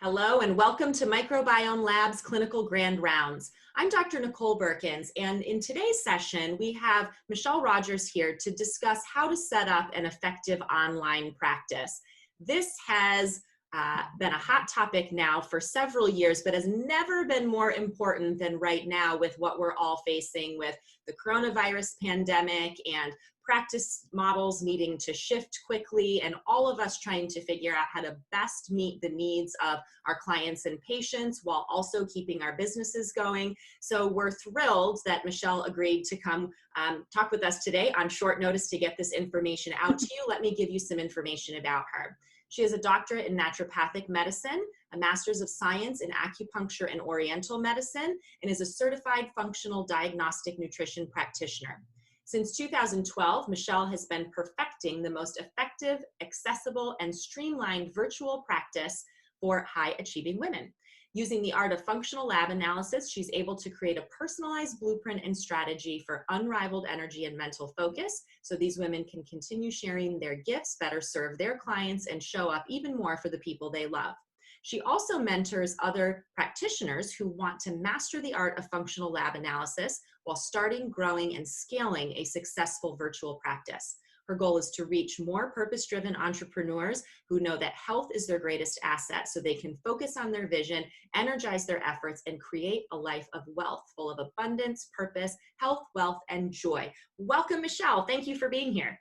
Hello and welcome to Microbiome Lab's Clinical Grand Rounds. I'm Dr. Nicole Berkins, and in today's session, we have Michelle Rogers here to discuss how to set up an effective online practice. This has been a hot topic now for several years, but has never been more important than right now with what we're all facing with the coronavirus pandemic and practice models needing to shift quickly, and all of us trying to figure out how to best meet the needs of our clients and patients while also keeping our businesses going. So we're thrilled that Michelle agreed to come talk with us today on short notice to get this information out to you. Let me give you some information about her. She has a doctorate in naturopathic medicine, a master's of science in acupuncture and oriental medicine, and is a certified functional diagnostic nutrition practitioner. Since 2012, Michelle has been perfecting the most effective, accessible, and streamlined virtual practice for high-achieving women. Using the art of functional lab analysis, she's able to create a personalized blueprint and strategy for unrivaled energy and mental focus, so these women can continue sharing their gifts, better serve their clients, and show up even more for the people they love. She also mentors other practitioners who want to master the art of functional lab analysis while starting, growing, and scaling a successful virtual practice. Her goal is to reach more purpose-driven entrepreneurs who know that health is their greatest asset, so they can focus on their vision, energize their efforts, and create a life of wealth full of abundance, purpose, health, wealth, and joy. Welcome, Michelle. Thank you for being here.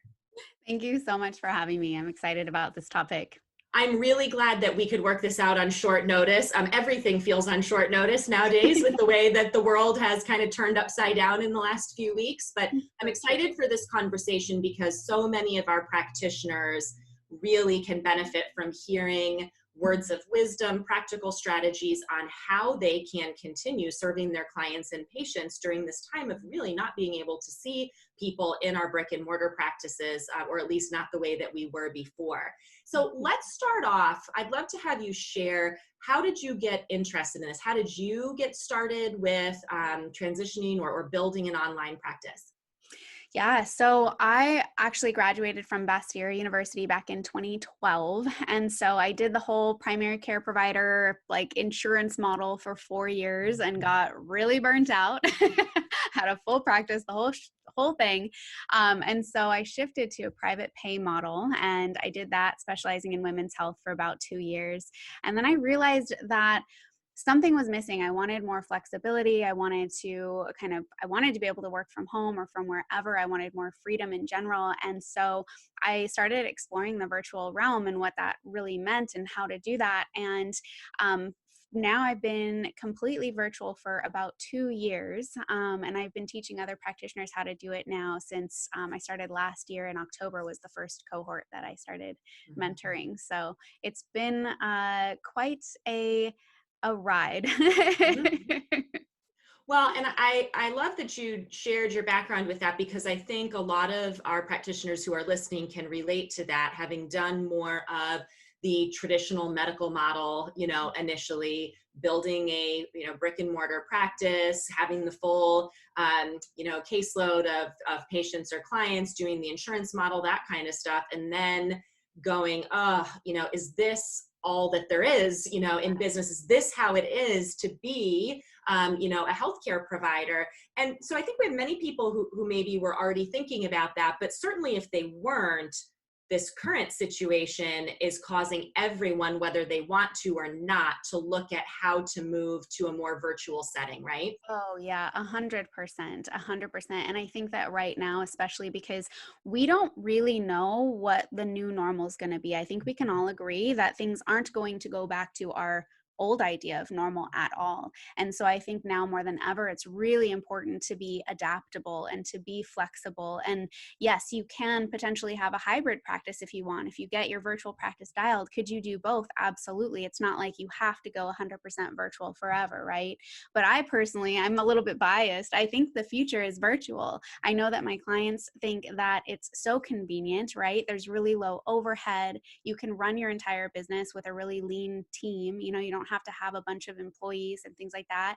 Thank you so much for having me. I'm excited about this topic. I'm really glad that we could work this out on short notice. Everything feels on short notice nowadays with the way that the world has kind of turned upside down in the last few weeks. But I'm excited for this conversation because so many of our practitioners really can benefit from hearing words of wisdom, practical strategies on how they can continue serving their clients and patients during this time of really not being able to see people in our brick and mortar practices, or at least not the way that we were before. So let's start off. I'd love to have you share, how did you get interested in this? How did you get started with transitioning or building an online practice? Yeah, so I actually graduated from Bastyr University back in 2012. And so I did the whole primary care provider, like insurance model for 4 years and got really burnt out. Had a full practice, the whole thing. And so I shifted to a private pay model, and I did that specializing in women's health for about 2 years. And then I realized that something was missing. I wanted more flexibility. I wanted to be able to work from home or from wherever. I wanted more freedom in general. And so I started exploring the virtual realm and what that really meant and how to do that. And now I've been completely virtual for about 2 years, and I've been teaching other practitioners how to do it now since I started last year. In October was the first cohort that I started mentoring. So it's been quite a ride. Well, and I love that you shared your background with that, because I think a lot of our practitioners who are listening can relate to that, having done more of the traditional medical model, initially building a, brick and mortar practice, having the full, caseload of patients or clients, doing the insurance model, that kind of stuff. And then going, is this all that there is, in business? Is this how it is to be, a healthcare provider? And so I think we have many people who maybe were already thinking about that, but certainly if they weren't, this current situation is causing everyone, whether they want to or not, to look at how to move to a more virtual setting, right? Oh yeah, 100%, 100%. And I think that right now, especially because we don't really know what the new normal is going to be, I think we can all agree that things aren't going to go back to our old idea of normal at all. And so I think now more than ever, it's really important to be adaptable and to be flexible. And yes, you can potentially have a hybrid practice if you want. If you get your virtual practice dialed, could you do both? Absolutely. It's not like you have to go 100% virtual forever, right? But I personally, I'm a little bit biased. I think the future is virtual. I know that my clients think that it's so convenient, right? There's really low overhead. You can run your entire business with a really lean team. You don't don't have to have a bunch of employees and things like that.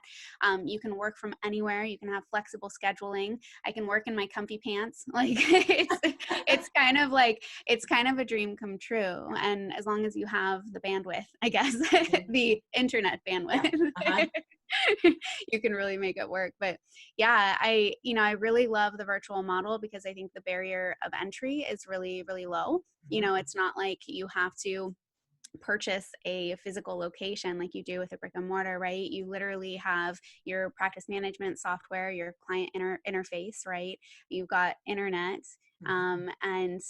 You can work from anywhere. You can have flexible scheduling. I can work in my comfy pants. Like it's kind of a dream come true. And as long as you have the bandwidth, I guess, the internet bandwidth, you can really make it work. But yeah, I really love the virtual model because I think the barrier of entry is really, really low. It's not like you have to purchase a physical location like you do with a brick and mortar, right? You literally have your practice management software, your client interface, right? You've got internet. And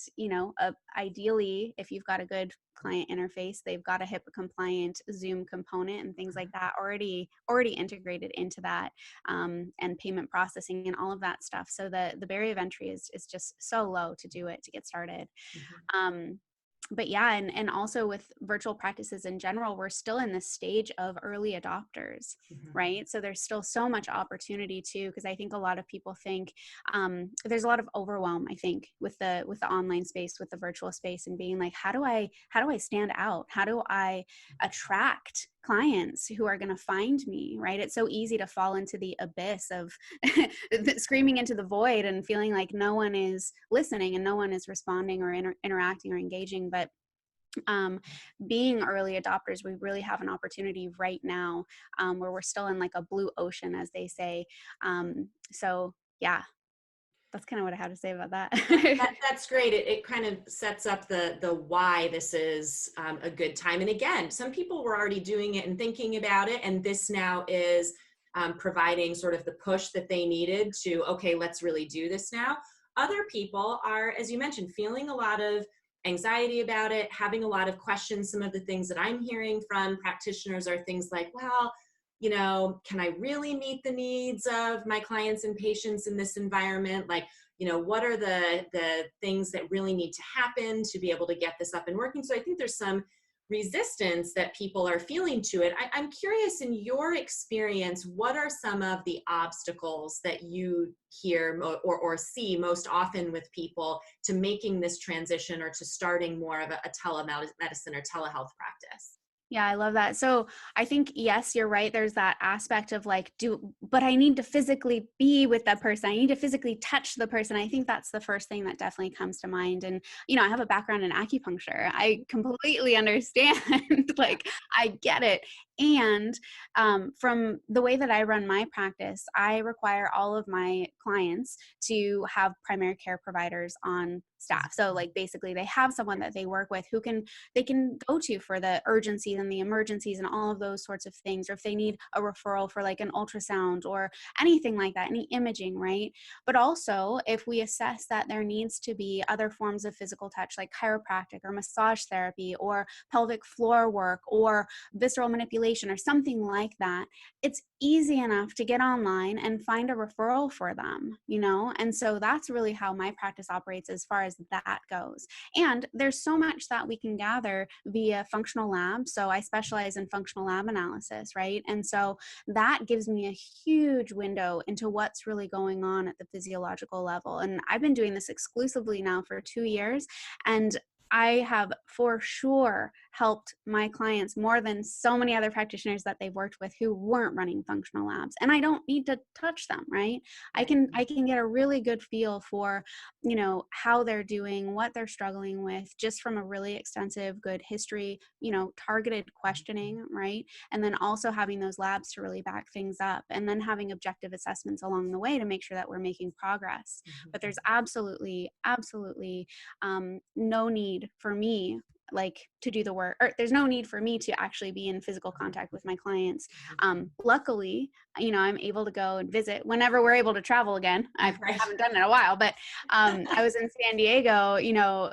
ideally, if you've got a good client interface, they've got a HIPAA compliant Zoom component and things like that already integrated into that, and payment processing and all of that stuff. So the barrier of entry is just so low to do it, to get started. But yeah, and also with virtual practices in general, we're still in this stage of early adopters, right? So there's still so much opportunity too, because I think a lot of people think there's a lot of overwhelm, I think, with the online space, with the virtual space, and being like, how do I stand out? How do I attract clients who are going to find me, right? It's so easy to fall into the abyss of screaming into the void and feeling like no one is listening and no one is responding or interacting or engaging. But being early adopters, we really have an opportunity right now, where we're still in like a blue ocean, as they say. So yeah, that's kind of what I have to say about that. That's great. It kind of sets up the why this is a good time. And again, some people were already doing it and thinking about it, and this now is providing sort of the push that they needed to, okay, let's really do this now. Other people are, as you mentioned, feeling a lot of anxiety about it, having a lot of questions. Some of the things that I'm hearing from practitioners are things like, well, can I really meet the needs of my clients and patients in this environment? Like, what are the things that really need to happen to be able to get this up and working? So I think there's some resistance that people are feeling to it. I'm curious, in your experience, what are some of the obstacles that you hear or see most often with people to making this transition or to starting more of a telemedicine or telehealth practice? Yeah, I love that. So I think, yes, you're right. There's that aspect of like, but I need to physically be with that person. I need to physically touch the person. I think that's the first thing that definitely comes to mind. And, I have a background in acupuncture. I completely understand, like, I get it. And from the way that I run my practice, I require all of my clients to have primary care providers on staff. So like basically they have someone that they work with who they can go to for the urgencies and the emergencies and all of those sorts of things, or if they need a referral for like an ultrasound or anything like that, any imaging, right? But also if we assess that there needs to be other forms of physical touch like chiropractic or massage therapy or pelvic floor work or visceral manipulation or something like that, it's easy enough to get online and find a referral for them, And so that's really how my practice operates as far as that goes. And there's so much that we can gather via functional lab. So I specialize in functional lab analysis, right? And so that gives me a huge window into what's really going on at the physiological level. And I've been doing this exclusively now for 2 years. And I have for sure helped my clients more than so many other practitioners that they've worked with who weren't running functional labs. And I don't need to touch them, right? I can get a really good feel for, how they're doing, what they're struggling with, just from a really extensive, good history, targeted questioning, right? And then also having those labs to really back things up, and then having objective assessments along the way to make sure that we're making progress. But there's absolutely no need for me to do the work, or there's no need for me to actually be in physical contact with my clients. Luckily, I'm able to go and visit whenever we're able to travel again. I haven't done it in a while, but I was in San Diego,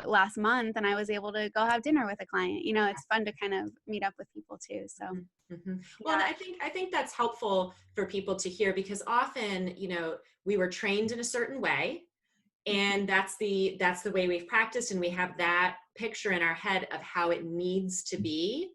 last month, and I was able to go have dinner with a client. It's fun to kind of meet up with people too. So. Well, I think that's helpful for people to hear, because often, we were trained in a certain way, and that's the way we've practiced, and we have that picture in our head of how it needs to be.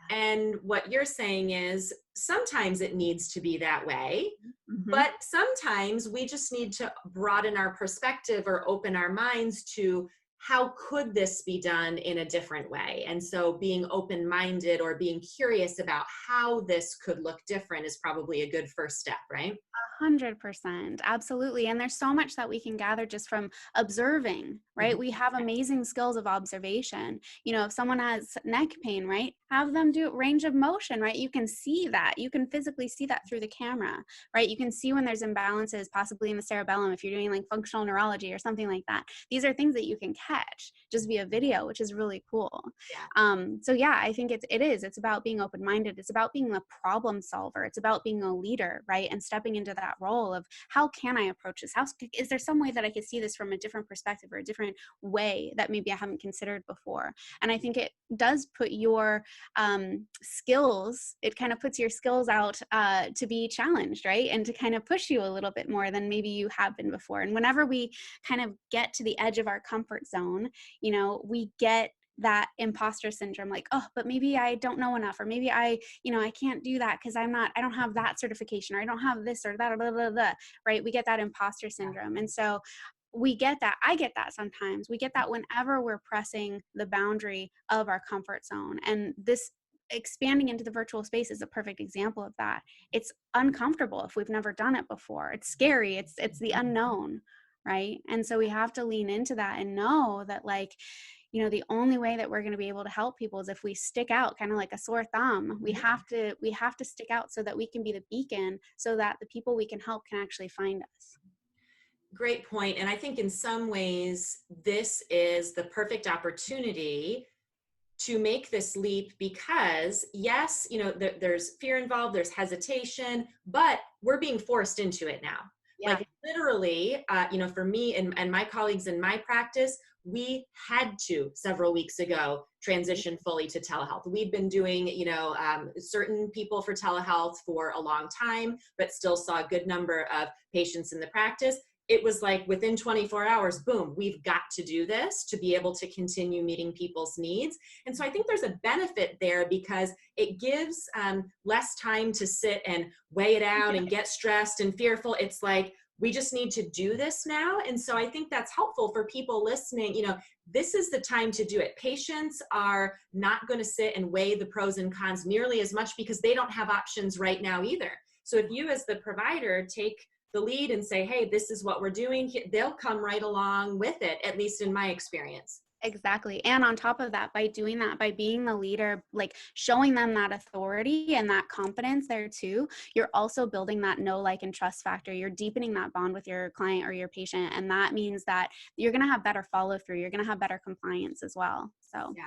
And what you're saying is sometimes it needs to be that way, but sometimes we just need to broaden our perspective or open our minds to how could this be done in a different way? And so being open-minded or being curious about how this could look different is probably a good first step, right? 100%. Absolutely. And there's so much that we can gather just from observing, right? Mhm. We have amazing skills of observation. If someone has neck pain, right? Have them do range of motion, right? You can see that. You can physically see that through the camera, right? You can see when there's imbalances, possibly in the cerebellum, if you're doing like functional neurology or something like that. These are things that you can catch just via video, which is really cool. Yeah. So yeah, I think it's about being open-minded. It's about being a problem solver. It's about being a leader, right? And stepping into that role of how can I approach this? Is there some way that I could see this from a different perspective or a different way that maybe I haven't considered before? And I think it does put your skills, it kind of puts your skills out to be challenged, right? And to kind of push you a little bit more than maybe you have been before. And whenever we kind of get to the edge of our comfort zone, we get that imposter syndrome, like, oh, but maybe I don't know enough, or maybe I can't do that because I don't have that certification, or I don't have this or that, blah, blah, blah, right? We get that imposter syndrome. And so we get that. I get that sometimes. We get that whenever we're pressing the boundary of our comfort zone. And this expanding into the virtual space is a perfect example of that. It's uncomfortable if we've never done it before. It's scary. It's the unknown, right? And so we have to lean into that and know that, like, the only way that we're going to be able to help people is if we stick out, kind of like a sore thumb. We have to stick out so that we can be the beacon, so that the people we can help can actually find us. Great point. And I think in some ways, this is the perfect opportunity to make this leap because, yes, there's fear involved, there's hesitation, but we're being forced into it now. Yeah. Like literally, for me and my colleagues in my practice, we had to several weeks ago transition fully to telehealth. We've been doing, certain people for telehealth for a long time, but still saw a good number of patients in the practice. It was like within 24 hours, boom, we've got to do this to be able to continue meeting people's needs. And so I think there's a benefit there because it gives less time to sit and weigh it out and get stressed and fearful. It's like, we just need to do this now. And so I think that's helpful for people listening. This is the time to do it. Patients are not going to sit and weigh the pros and cons nearly as much because they don't have options right now either. So if you as the provider take the lead and say, hey, this is what we're doing, they'll come right along with it, at least in my experience. Exactly. And on top of that, by doing that, by being the leader, like showing them that authority and that confidence there too, you're also building that know, like, and trust factor. You're deepening that bond with your client or your patient. And that means that you're going to have better follow through. You're going to have better compliance as well. So yeah.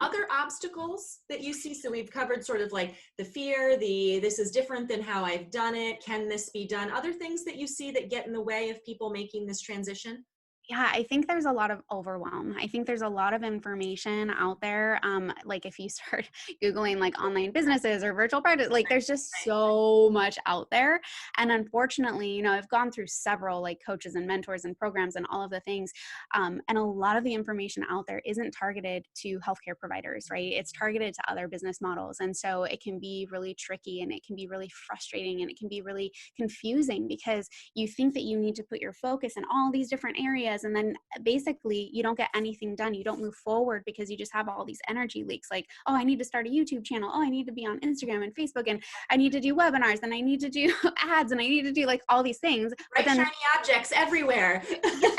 Other obstacles that you see? So we've covered sort of like the fear, this is different than how I've done it. Can this be done? Other things that you see that get in the way of people making this transition? yeah, I think there's a lot of overwhelm. I think there's a lot of information out there. Like if you start Googling like online businesses or virtual practice, like there's just so much out there. And unfortunately, I've gone through several like coaches and mentors and programs and all of the things. And a lot of the information out there isn't targeted to healthcare providers, right? It's targeted to other business models. And so it can be really tricky and it can be really frustrating and it can be really confusing because you think that you need to put your focus in all these different areas. And then basically you don't get anything done. You don't move forward because you just have all these energy leaks. Like, oh, I need to start a YouTube channel. Oh, I need to be on Instagram and Facebook, and I need to do webinars, and I need to do ads, and I need to do like all these things. Right, but then shiny objects everywhere. yes.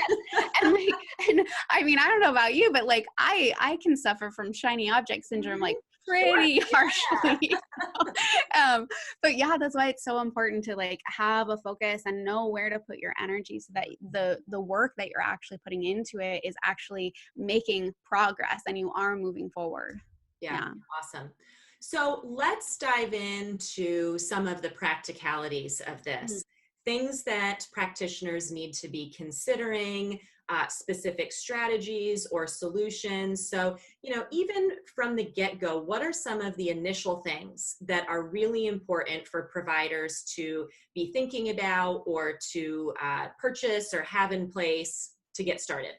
And I mean, I don't know about you, but like I can suffer from shiny object syndrome like pretty harshly. But yeah, that's why it's so important to like have a focus and know where to put your energy so that the work that you're actually putting into it is actually making progress and you are moving forward. Yeah. Awesome. So let's dive into some of the practicalities of this. Things that practitioners need to be considering, specific strategies or solutions. So, even from the get-go, what are some of the initial things that are really important for providers to be thinking about or to purchase or have in place to get started?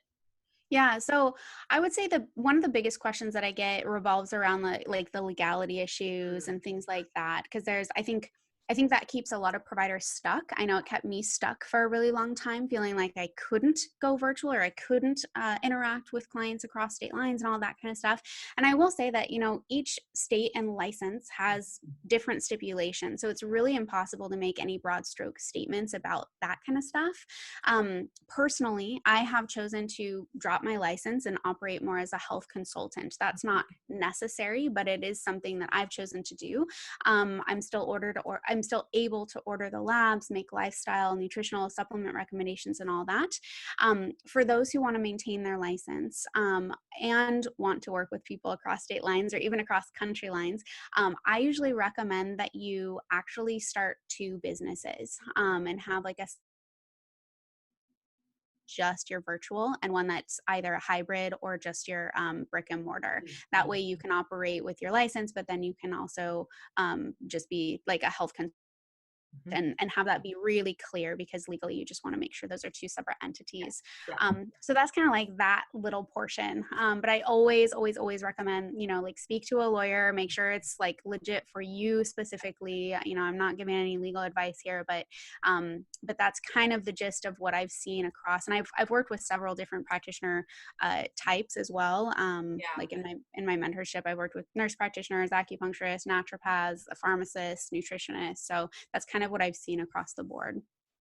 Yeah, so I would say that one of the biggest questions that I get revolves around the legality issues and things like that. Because I think I think that keeps a lot of providers stuck. I know it kept me stuck for a really long time, feeling like I couldn't go virtual or I couldn't interact with clients across state lines and all that kind of stuff. And I will say that, each state and license has different stipulations. So it's really impossible to make any broad stroke statements about that kind of stuff. Personally, I have chosen to drop my license and operate more as a health consultant. That's not necessary, but it is something that I've chosen to do. I'm still able to order the labs, make lifestyle, nutritional supplement recommendations and all that. For those who want to maintain their license and want to work with people across state lines or even across country lines, I usually recommend that you actually start two businesses and have like just your virtual and one that's either a hybrid or just your brick and mortar. That way you can operate with your license, but then you can also just be like a health consultant and have that be really clear, because legally you just want to make sure those are two separate entities. So that's kind of like that little portion. But I always recommend, like speak to a lawyer, make sure it's like legit for you specifically. I'm not giving any legal advice here, but that's kind of the gist of what I've seen across. And I've worked with several different practitioner types as well. Like in my mentorship, I've worked with nurse practitioners, acupuncturists, naturopaths, a pharmacist, nutritionists. So that's kind of what I've seen across the board.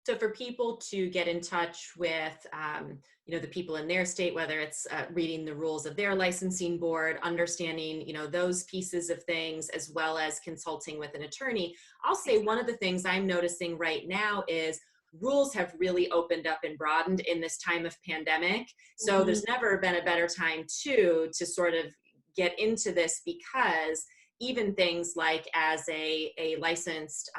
So for people to get in touch with, the people in their state, whether it's reading the rules of their licensing board, understanding, those pieces of things, as well as consulting with an attorney, I'll say one of the things I'm noticing right now is rules have really opened up and broadened in this time of pandemic. So there's never been a better time to sort of get into this, because even things like as a licensed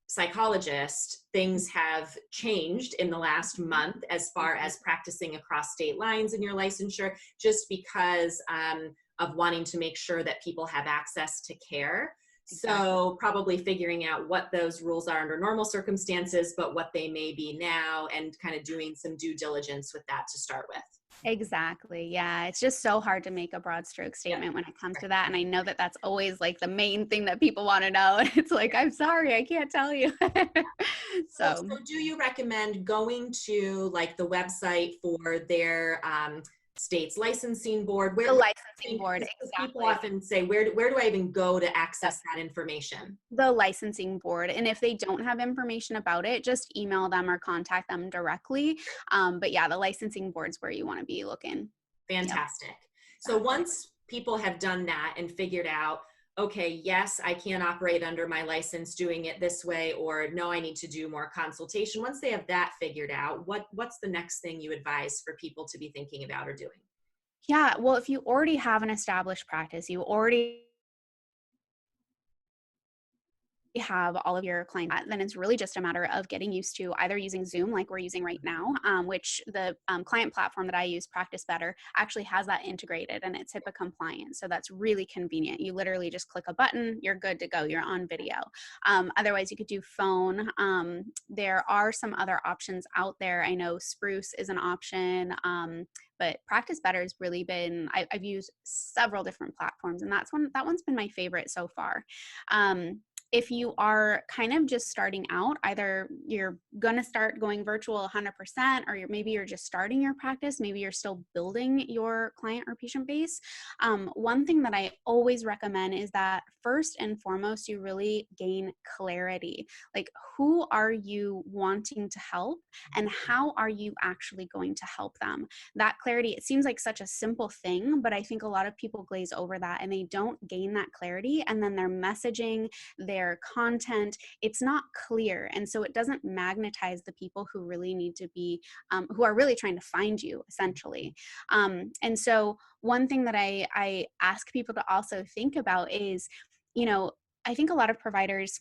psychologist, things have changed in the last month as far as practicing across state lines in your licensure, just because of wanting to make sure that people have access to care. Exactly. So probably figuring out what those rules are under normal circumstances, but what they may be now, and kind of doing some due diligence with that to start with. Exactly. Yeah. It's just so hard to make a broad stroke statement when it comes to that. And I know that that's always like the main thing that people want to know. It's like, I'm sorry, I can't tell you. So do you recommend going to like the website for their state's licensing board? The licensing board, exactly. People often say, where do I even go to access that information? The licensing board. And if they don't have information about it, just email them or contact them directly. But yeah, the licensing board's where you want to be looking. Fantastic. Yep. So once people have done that and figured out, okay, yes, I can operate under my license doing it this way, or no, I need to do more consultation. Once they have that figured out, what's the next thing you advise for people to be thinking about or doing? Yeah, well, if you already have an established practice, you already have all of your clients, then it's really just a matter of getting used to either using Zoom like we're using right now, which the client platform that I use, Practice Better, actually has that integrated and it's HIPAA compliant. So that's really convenient. You literally just click a button, you're good to go, you're on video. Otherwise, you could do phone. There are some other options out there. I know Spruce is an option, but Practice Better has really been, I've used several different platforms, and that one's been my favorite so far. If you are kind of just starting out, either you're going to start going virtual 100%, or maybe you're just starting your practice, maybe you're still building your client or patient base. One thing that I always recommend is that first and foremost, you really gain clarity. Like, who are you wanting to help and how are you actually going to help them? That clarity, it seems like such a simple thing, but I think a lot of people glaze over that and they don't gain that clarity. And then their messaging, their content, it's not clear. And so it doesn't magnetize the people who really need to be, who are really trying to find you, essentially. And so one thing that I ask people to also think about is, I think a lot of providers,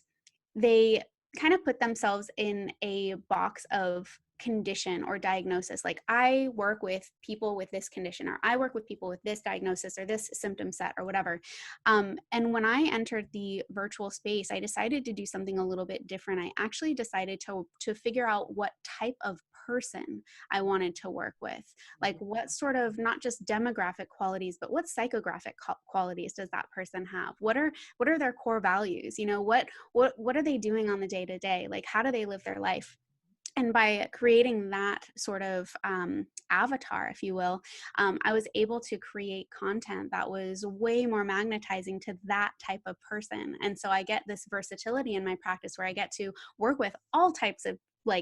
they kind of put themselves in a box of condition or diagnosis. Like, I work with people with this condition, or I work with people with this diagnosis or this symptom set or whatever. And when I entered the virtual space, I decided to do something a little bit different. I actually decided to figure out what type of person I wanted to work with. Like what sort of, not just demographic qualities, but what psychographic qualities does that person have? What are their core values? You know, what are they doing on the day to day? Like, how do they live their life? And by creating that sort of avatar, if you will, I was able to create content that was way more magnetizing to that type of person. And so I get this versatility in my practice where I get to work with all types of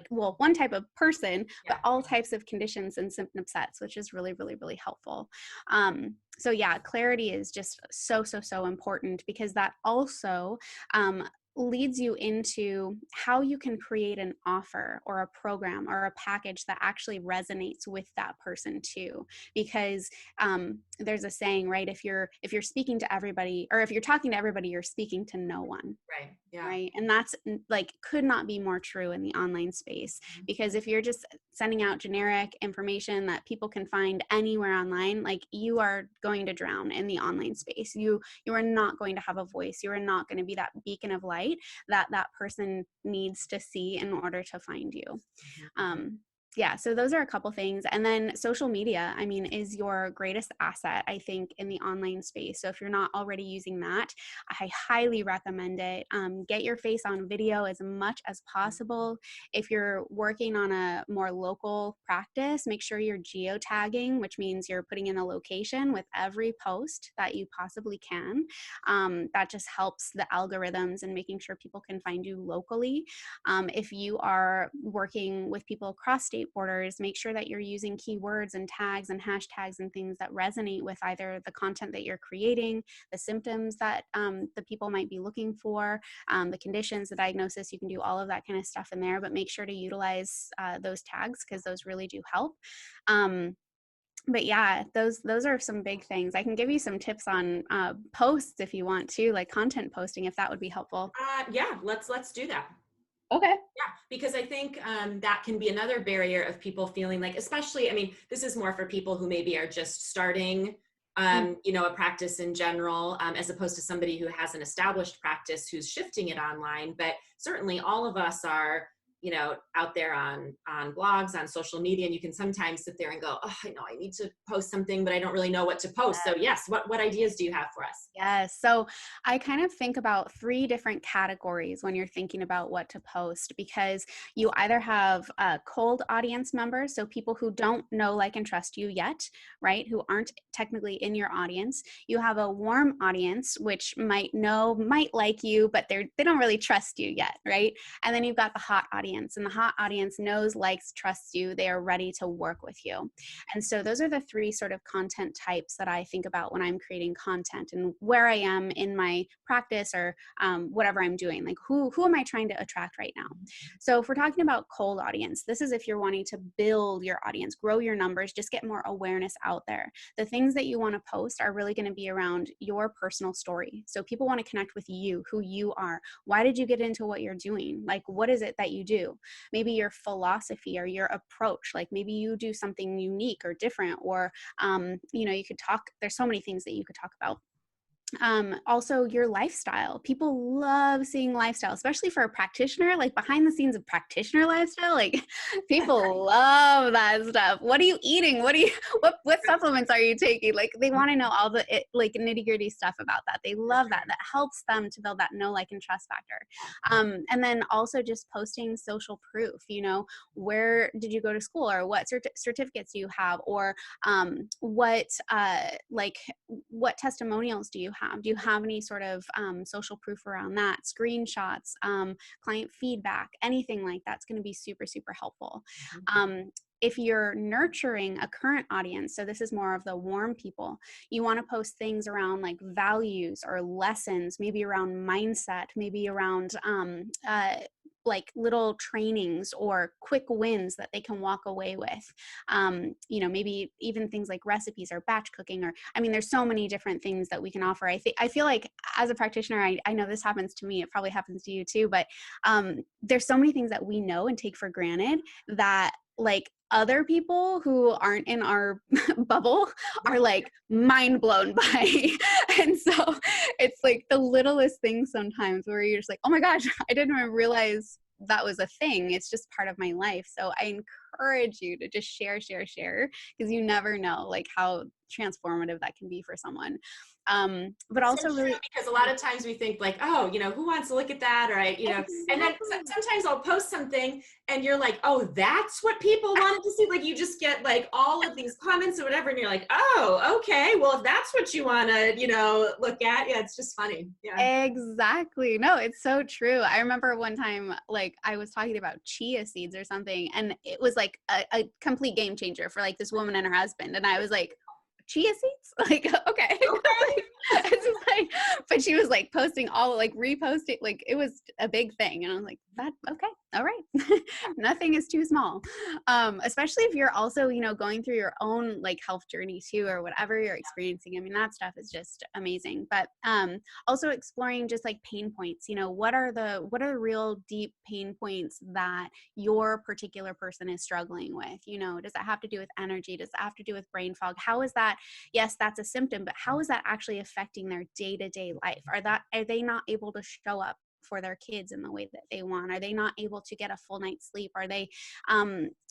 one type of person, but all types of conditions and symptom sets, which is really, really, really helpful. So yeah, clarity is just so, so, so important, because that also leads you into how you can create an offer or a program or a package that actually resonates with that person too. Because there's a saying, right? If you're speaking to everybody, or if you're talking to everybody, you're speaking to no one. Right. Yeah. Right. And that's like, could not be more true in the online space, because if you're just sending out generic information that people can find anywhere online, like, you are going to drown in the online space. You are not going to have a voice. You are not going to be that beacon of light that person needs to see in order to find you. Yeah, so those are a couple things. And then social media, I mean, is your greatest asset, I think, in the online space. So if you're not already using that, I highly recommend it. Get your face on video as much as possible. If you're working on a more local practice, make sure you're geotagging, which means you're putting in a location with every post that you possibly can. That just helps the algorithms and making sure people can find you locally. If you are working with people across state borders, make sure that you're using keywords and tags and hashtags and things that resonate with either the content that you're creating, the symptoms that the people might be looking for, the conditions, the diagnosis. You can do all of that kind of stuff in there, but make sure to utilize those tags, because those really do help. But yeah, those are some big things. I can give you some tips on posts if you want to, like content posting, if that would be helpful. Yeah, let's do that. Okay. Yeah, because I think that can be another barrier of people feeling like, especially, I mean, this is more for people who maybe are just starting, you know, a practice in general, as opposed to somebody who has an established practice who's shifting it online. But certainly all of us are, you know, out there on blogs, on social media, and you can sometimes sit there and go, oh, I know I need to post something, but I don't really know what to post. So yes, what ideas do you have for us? Yes. So I kind of think about 3 different categories when you're thinking about what to post, because you either have cold audience members, so people who don't know, like, and trust you yet, right? Who aren't technically in your audience. You have a warm audience, which might like you, but they don't really trust you yet, right? And then you've got the hot audience, and the hot audience knows, likes, trusts you. They are ready to work with you. And so those are the 3 sort of content types that I think about when I'm creating content, and where I am in my practice, or whatever I'm doing. Like, who am I trying to attract right now? So if we're talking about cold audience, this is if you're wanting to build your audience, grow your numbers, just get more awareness out there. The things that you want to post are really going to be around your personal story. So people want to connect with you, who you are. Why did you get into what you're doing? Like, what is it that you do? Maybe your philosophy or your approach, like maybe you do something unique or different, or, you know, you could talk, there's so many things that you could talk about. Also your lifestyle. People love seeing lifestyle, especially for a practitioner, like behind the scenes of practitioner lifestyle. Like, people love that stuff. What are you eating? What supplements are you taking? Like, they want to know all the like nitty gritty stuff about that. They love that. That helps them to build that know, like, and trust factor. And then also just posting social proof, you know, where did you go to school, or what certificates do you have, or what testimonials do you have? Do you have any sort of social proof around that? Screenshots, client feedback, anything like that's going to be super, super helpful. If you're nurturing a current audience, so this is more of the warm people, you want to post things around like values or lessons, maybe around mindset, maybe around like little trainings or quick wins that they can walk away with. You know, maybe even things like recipes or batch cooking, or, I mean, there's so many different things that we can offer. I feel like as a practitioner, I know this happens to me, it probably happens to you too, but there's so many things that we know and take for granted that, like, other people who aren't in our bubble are like mind blown by. And so it's like the littlest things sometimes where you're just like, oh my gosh, I didn't even realize that was a thing. It's just part of my life. So I encourage you to just share, because you never know like how transformative that can be for someone. But It's also so true really, because a lot of times we think like, oh, who wants to look at that? Or and then exactly. sometimes I'll post something and you're like, oh, that's what people wanted to see. Like you just get like all of these comments or whatever. And you're like, oh, okay. Well, if that's what you want to, look at. Yeah. It's just funny. Yeah. Exactly. No, it's so true. I remember one time, like, I was talking about chia seeds or something, and it was like a complete game changer for like this woman and her husband. And I was like, chia seeds? Like, okay. Okay. It's just like, but she was like posting all, like reposting, like it was a big thing. And I was like, that, okay, all right. Nothing is too small. Especially if you're also, going through your own like health journey too, or whatever you're experiencing. I mean, that stuff is just amazing. But also exploring just like pain points, what are the real deep pain points that your particular person is struggling with? Does that have to do with energy? Does that have to do with brain fog? How is that? Yes, that's a symptom, but how is that actually affecting their day-to-day life? Are they not able to show up for their kids in the way that they want? Are they not able to get a full night's sleep? Are they,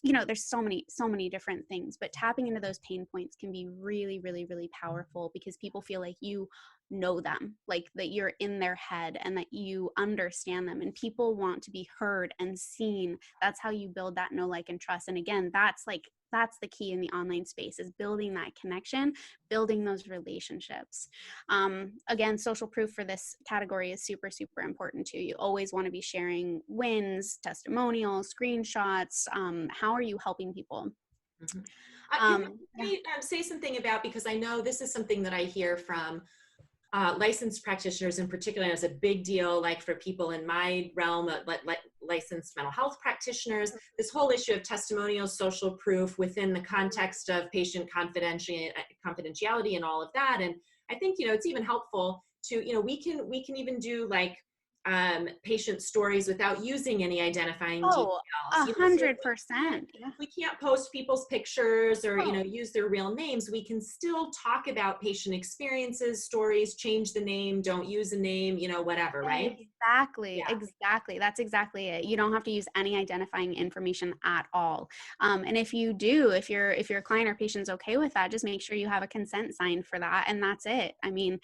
there's so many different things, but tapping into those pain points can be really, really, really powerful because people feel like you know them, like that you're in their head and that you understand them, and people want to be heard and seen. That's how you build that know, like, and trust. And again, that's the key in the online space, is building that connection, building those relationships. Again, social proof for this category is super, super important too. You always want to be sharing wins, testimonials, screenshots. How are you helping people? Mm-hmm. Yeah. Say something about, because I know this is something that I hear from licensed practitioners in particular, and it's a big deal, like for people in my realm, licensed mental health practitioners, this whole issue of testimonials, social proof within the context of patient confidentiality and all of that. And I think, it's even helpful to, we can even do like patient stories without using any identifying details. Oh, So 100%. Yeah. we can't post people's pictures or use their real names. We can still talk about patient experiences, stories, change the name, don't use a name, whatever, right? Exactly. That's exactly it. You don't have to use any identifying information at all. And if you do, if your client or patient's okay with that, just make sure you have a consent sign for that, and that's it. I mean,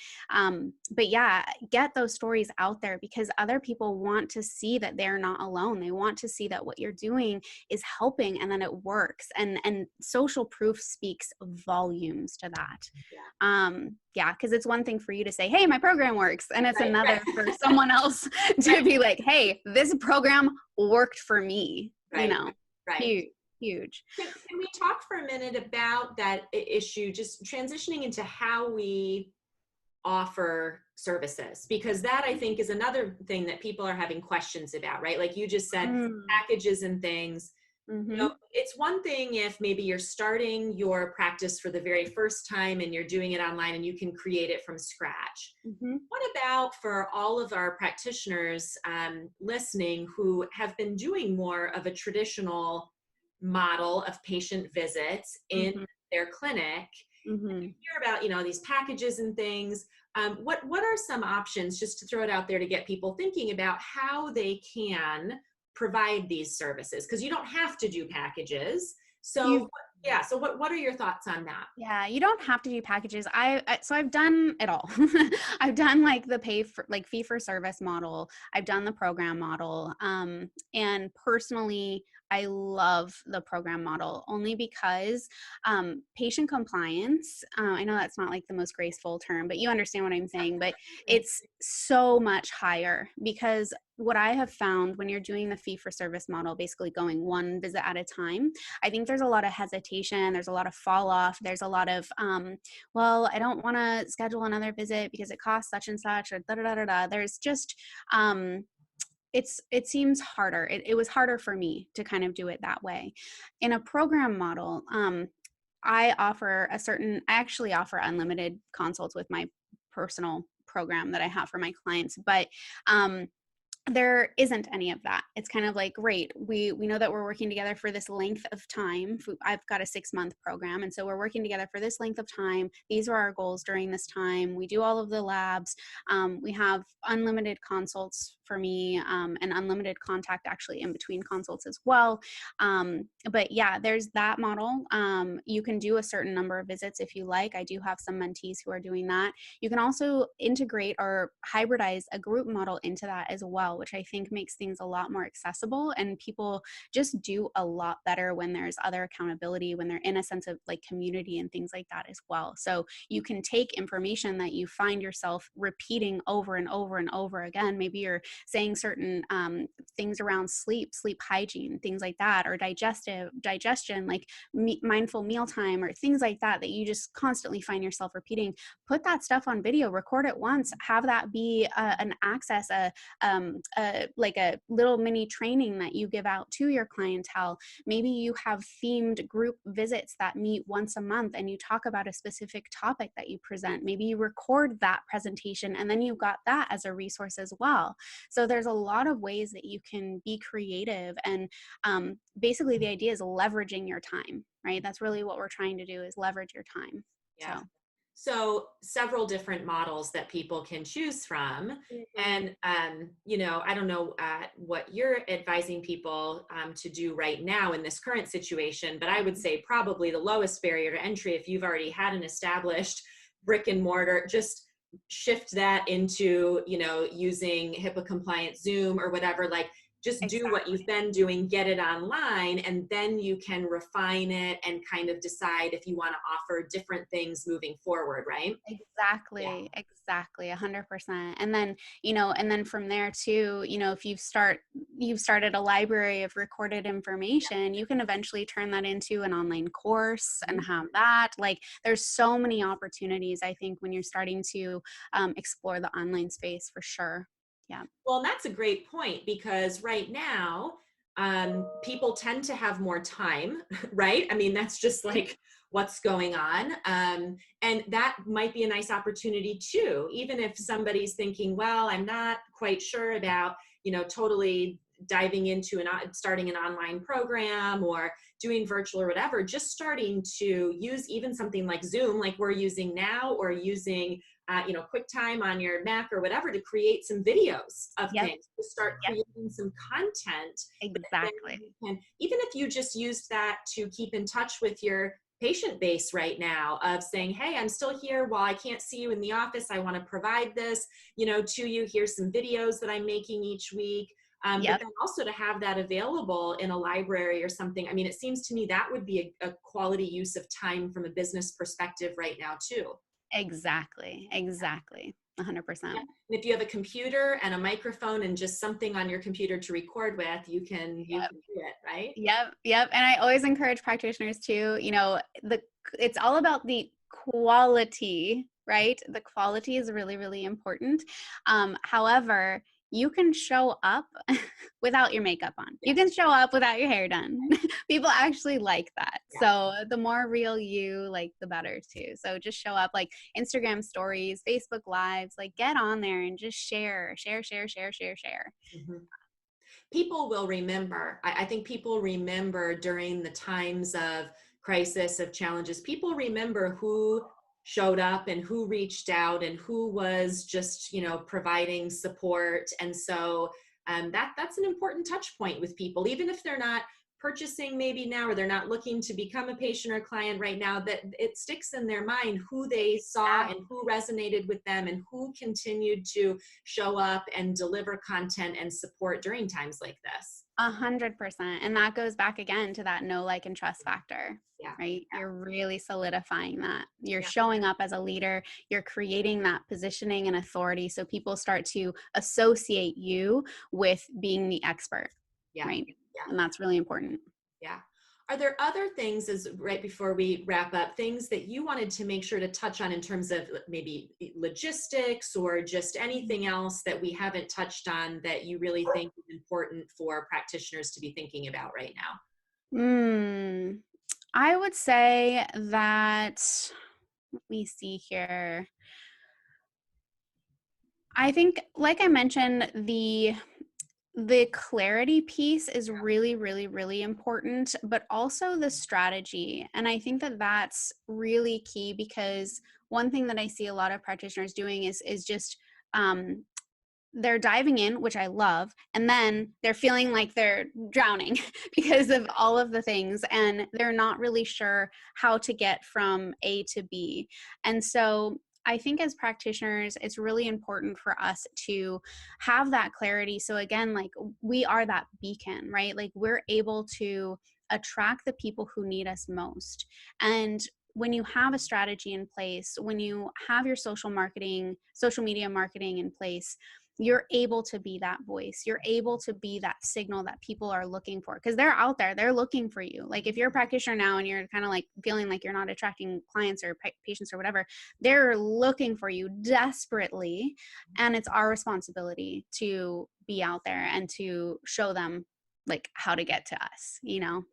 but yeah, get those stories out there because other people want to see that they're not alone. They want to see that what you're doing is helping and then it works. And social proof speaks volumes to that. Yeah, because it's one thing for you to say, hey, my program works, and it's another for someone else to be like, hey, this program worked for me. Right. Huge. Can we talk for a minute about that issue, just transitioning into how we offer services? Because that, I think, is another thing that people are having questions about, right? Like you just said, packages and things. Mm-hmm. It's one thing if maybe you're starting your practice for the very first time and you're doing it online and you can create it from scratch. Mm-hmm. What about for all of our practitioners listening who have been doing more of a traditional model of patient visits in their clinic? Mm-hmm. And you hear about, these packages and things. What are some options, just to throw it out there to get people thinking about how they can provide these services? Because you don't have to do packages. So what are your thoughts on that? Yeah, you don't have to do packages. So I've done it all. I've done like the fee for service model. I've done the program model. And personally, I love the program model only because patient compliance, I know that's not like the most graceful term, but you understand what I'm saying, but it's so much higher because what I have found when you're doing the fee for service model, basically going one visit at a time, I think there's a lot of hesitation. There's a lot of fall off. There's a lot of, well, I don't want to schedule another visit because it costs such and such, or da da da da da. There's just, it seems harder. It was harder for me to kind of do it that way. In a program model, I actually offer unlimited consults with my personal program that I have for my clients, but there isn't any of that. It's kind of like, great, we know that we're working together for this length of time. I've got a 6-month program, and so we're working together for this length of time. These are our goals during this time. We do all of the labs. We have unlimited consults for me, and unlimited contact actually in between consults as well. But yeah, there's that model. You can do a certain number of visits if you like. I do have some mentees who are doing that. You can also integrate or hybridize a group model into that as well, which I think makes things a lot more accessible, and people just do a lot better when there's other accountability, when they're in a sense of like community and things like that as well. So you can take information that you find yourself repeating over and over and over again. Maybe you're saying certain things around sleep hygiene, things like that, or digestion, like mindful mealtime, or things like that you just constantly find yourself repeating. Put that stuff on video, record it once, have that be an access, like a little mini training that you give out to your clientele. Maybe you have themed group visits that meet once a month and you talk about a specific topic that you present. Maybe you record that presentation and then you've got that as a resource as well. So there's a lot of ways that you can be creative, and basically the idea is leveraging your time, right? That's really what we're trying to do, is leverage your time. Yeah. So several different models that people can choose from. And, you know, I don't know what you're advising people to do right now in this current situation, but I would say probably the lowest barrier to entry, if you've already had an established brick and mortar, just shift that into, you know, using HIPAA compliant Zoom or whatever, like just do what you've been doing, get it online, and then you can refine it and kind of decide if you want to offer different things moving forward, right? Exactly. 100%. And then, you know, and then from there too, you know, if you've started a library of recorded information, you can eventually turn that into an online course and have that. Like, there's so many opportunities, I think, when you're starting to explore the online space, for sure. Yeah. Well, and that's a great point, because right now, people tend to have more time, right? I mean, that's just like what's going on. And that might be a nice opportunity too, even if somebody's thinking, well, I'm not quite sure about, you know, totally diving into starting an online program or doing virtual or whatever, just starting to use even something like Zoom, like we're using now, or using you know, QuickTime on your Mac or whatever, to create some videos of things, to start creating some content. Exactly. Even if you just used that to keep in touch with your patient base right now, of saying, hey, I'm still here while I can't see you in the office. I want to provide this, you know, to you. Here's some videos that I'm making each week. But then also to have that available in a library or something. I mean, it seems to me that would be a quality use of time from a business perspective right now too. Exactly. 100%. And if you have a computer and a microphone and just something on your computer to record with, you can do it, right? Yep. And I always encourage practitioners to, you know, it's all about the quality, right? The quality is really, really important. However, you can show up without your makeup on. You can show up without your hair done. People actually like that. So the more real you, like, the better too. So just show up, like Instagram stories, Facebook lives, like get on there and just share. Mm-hmm. People will remember. I think people remember during the times of crisis, of challenges, people remember who showed up and who reached out and who was just, you know, providing support. And so that's an important touch point with people, even if they're not purchasing maybe now, or they're not looking to become a patient or client right now, that it sticks in their mind who they saw and who resonated with them and who continued to show up and deliver content and support during times like this. 100%. And that goes back again to that know, like, and trust factor, right? You're really solidifying that. You're showing up as a leader. You're creating that positioning and authority, so people start to associate you with being the expert, right? And that's really important. Yeah. Are there other things, as right before we wrap up, things that you wanted to make sure to touch on in terms of maybe logistics or just anything else that we haven't touched on that you really think is important for practitioners to be thinking about right now? I would say that, let me see here. I think, like I mentioned, the clarity piece is really, really, really important, but also the strategy. And I think that that's really key, because one thing that I see a lot of practitioners doing is just um, they're diving in, which I love, and then they're feeling like they're drowning because of all of the things, and they're not really sure how to get from A to B. And so I think as practitioners, it's really important for us to have that clarity. So again, like, we are that beacon, right? Like, we're able to attract the people who need us most. And when you have a strategy in place, when you have your social media marketing in place, you're able to be that voice. You're able to be that signal that people are looking for, because they're out there, they're looking for you. Like, if you're a practitioner now and you're kind of like feeling like you're not attracting clients or patients or whatever, they're looking for you desperately. And it's our responsibility to be out there and to show them like how to get to us, you know?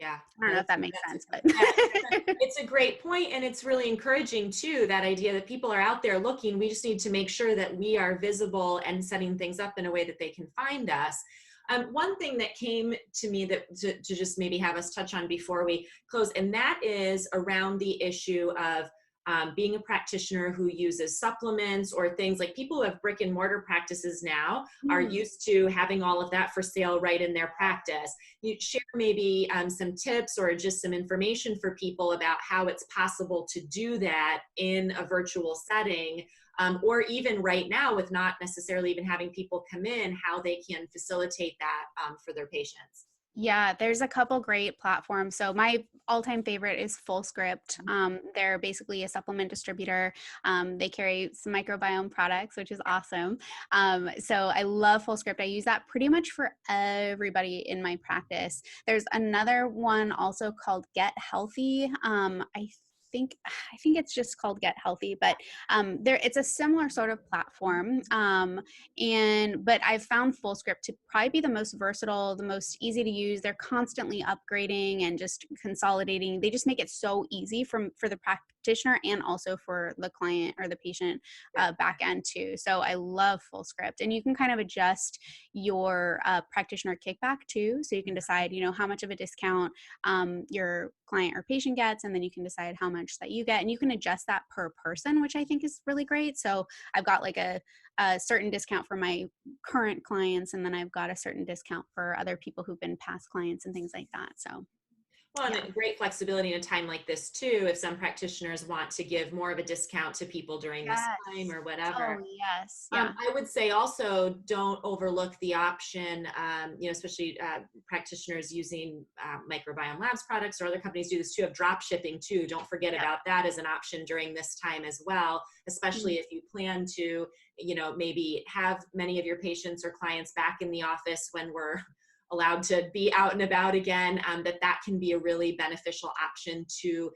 Yeah. I don't No, know if that makes sense, but yeah, it's a great point, and it's really encouraging too, that idea that people are out there looking. We just need to make sure that we are visible and setting things up in a way that they can find us. One thing that came to me that to just maybe have us touch on before we close, and that is around the issue of being a practitioner who uses supplements or things. Like, people who have brick and mortar practices now are used to having all of that for sale right in their practice. You share maybe some tips or just some information for people about how it's possible to do that in a virtual setting, or even right now, with not necessarily even having people come in, how they can facilitate that for their patients. Yeah, there's a couple great platforms. So my all-time favorite is FullScript. They're basically a supplement distributor. They carry some microbiome products, which is awesome. So I love FullScript. I use that pretty much for everybody in my practice. There's another one also called Get Healthy. I think it's just called Get Healthy, but it's a similar sort of platform. But I've found FullScript to probably be the most versatile, the most easy to use. They're constantly upgrading and just consolidating. They just make it so easy for the practitioner and also for the client or the patient back end too. So I love FullScript, and you can kind of adjust your practitioner kickback too. So you can decide, how much of a discount your client or patient gets, and then you can decide how much that you get, and you can adjust that per person, which I think is really great. So I've got like a certain discount for my current clients, and then I've got a certain discount for other people who've been past clients and things like that. So Well, yeah. and great flexibility in a time like this too, if some practitioners want to give more of a discount to people during this time Yes. or whatever. Oh yes. Yeah. I would say also don't overlook the option, especially practitioners using Microbiome Labs products, or other companies do this too, of drop shipping too. Don't forget Yep. about that as an option during this time as well, especially Mhm. if you plan to, maybe have many of your patients or clients back in the office when we're allowed to be out and about again, that can be a really beneficial option to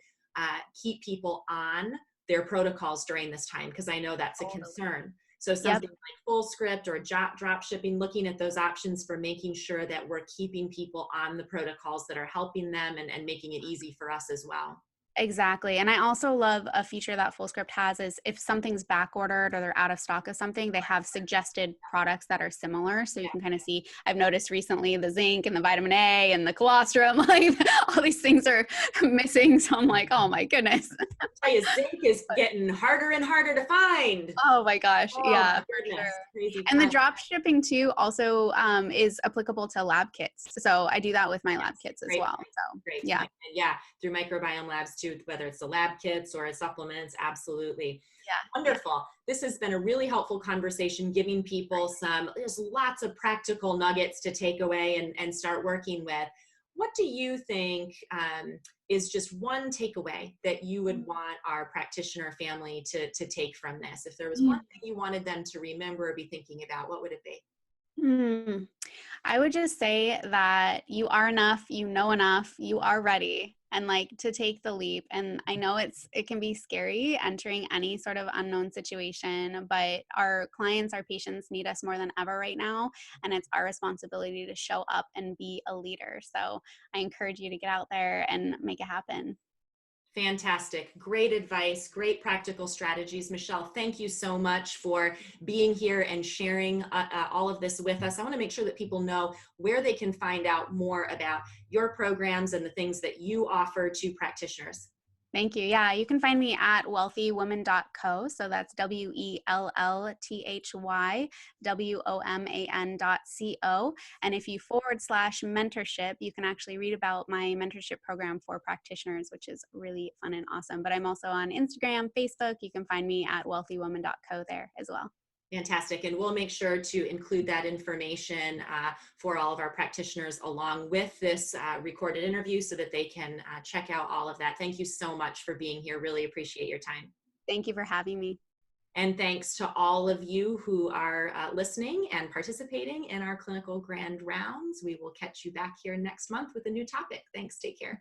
keep people on their protocols during this time, because I know that's a Totally. concern. So Yep. something like FullScript or drop shipping, looking at those options for making sure that we're keeping people on the protocols that are helping them, and making it easy for us as well. Exactly. And I also love a feature that FullScript has is if something's back ordered or they're out of stock of something, they have suggested products that are similar. So you can kind of see, I've noticed recently the zinc and the vitamin A and the colostrum, like all these things are missing. So I'm like, oh my goodness. I tell you, zinc is getting harder and harder to find. Oh my gosh. Oh Yeah, my for sure. goodness, crazy And the time. drop shipping too also is applicable to lab kits. So I do that with my lab kits as Great well. point. So Great yeah. point. And yeah, through Microbiome Labs too, whether it's the lab kits or supplements, absolutely. Yeah. Yeah. Wonderful. This has been a really helpful conversation, giving people there's lots of practical nuggets to take away and start working with. What do you think is just one takeaway that you would want our practitioner family to take from this? If there was one thing you wanted them to remember or be thinking about, what would it be? Hmm. I would just say that you are enough, you know enough, you are ready, and like to take the leap. And I know it can be scary entering any sort of unknown situation, but our clients, our patients need us more than ever right now, and it's our responsibility to show up and be a leader. So I encourage you to get out there and make it happen. Fantastic. Great advice, great practical strategies. Michelle, thank you so much for being here and sharing all of this with us. I want to make sure that people know where they can find out more about your programs and the things that you offer to practitioners. Thank you. Yeah, you can find me at wealthywoman.co. So that's WELLTHYWOMAN.co. And if you /mentorship, you can actually read about my mentorship program for practitioners, which is really fun and awesome. But I'm also on Instagram, Facebook. You can find me at wealthywoman.co there as well. Fantastic. And we'll make sure to include that information for all of our practitioners along with this recorded interview so that they can check out all of that. Thank you so much for being here. Really appreciate your time. Thank you for having me. And thanks to all of you who are listening and participating in our clinical grand rounds. We will catch you back here next month with a new topic. Thanks. Take care.